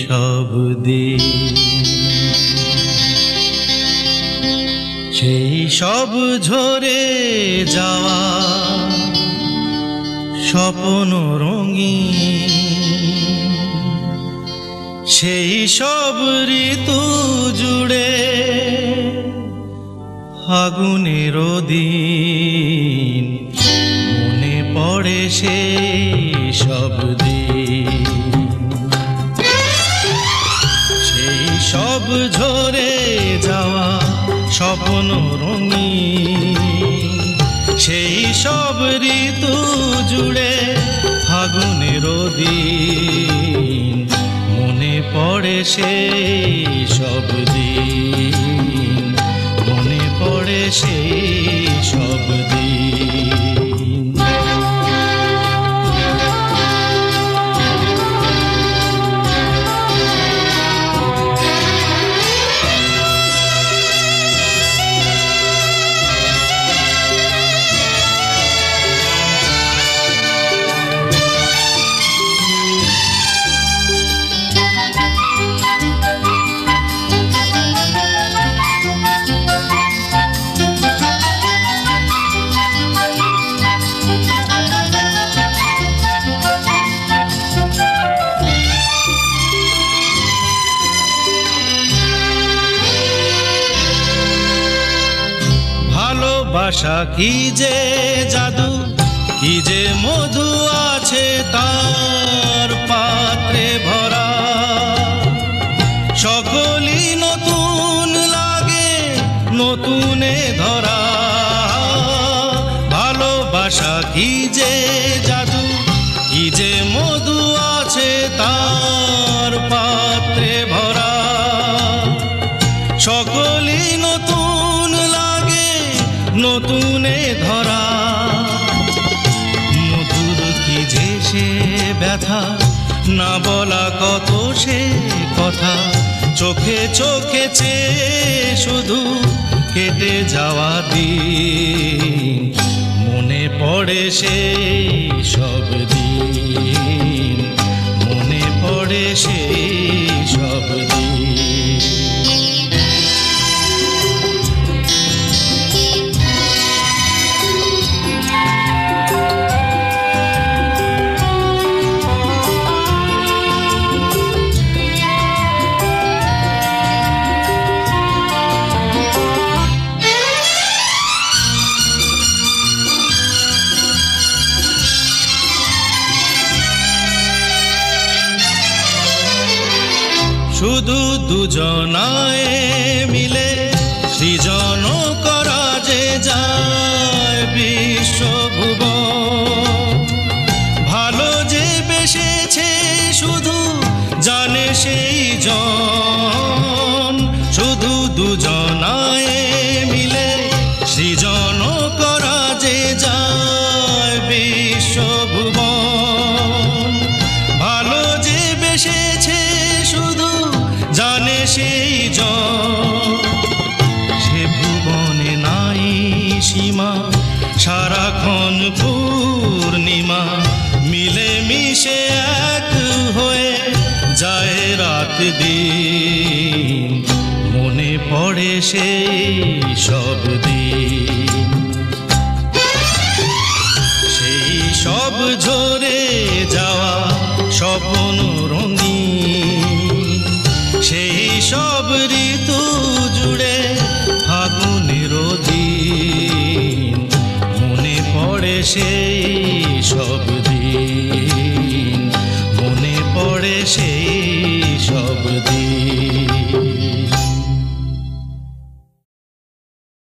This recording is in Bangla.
সব দিন, সেই সব ঝরে যাওয়া স্বপ্ন রঙিন, সেই সব ঋতু জুড়ে ফাগুনের দিন, মনে পড়ে সেই সব দিন। সেই সব ঝরে যাওয়া স্বপ্ন রঙিন, সেই সব ঋতু জুড়ে ফাগুনের দিন, মনে পড়ে সেই সব দিন, মনে পড়ে সেই সব দিন। ভালোবাসা কি যে জাদু, কি যে মধু আছে তার পাত্রে ভরা, সকলই নতুন লাগে নতুনে ধরা। ভালোবাসা কি যে জাদু, কি যে মধু আছে তার পাত্রে ভরা, সকলই নতুন লাগে নতুনে ধরা। মধুর কি যে সে ব্যথা, না বলা কত সে কথা, চোখে চোখে চেয়ে শুধু কেটে যাওয়া দিন, মনে পড়ে সেই সব দিন, মনে পড়ে সেই সব দিন। শুধু দুজনায় মিলে সৃজন করা যে যায় বিশ্বভুবন, ভালো যে বেসেছে শুধু জানে সেই জন। শুধু দুজনায় মিলে সৃজন করা যে যায় বিশ্বভুবন, ভালো যে বেসেছে শুধু জানে সেই জন। সে ভুবনে নাই সীমা, সারাক্ষণ পূর্ণিমা, মিলে মিশে এক হয়ে যায় রাত দিন, মনে পড়ে সেই সব দিন। সেই সব ঝরে যাওয়া স্বপ্ন রঙিন, সেই সব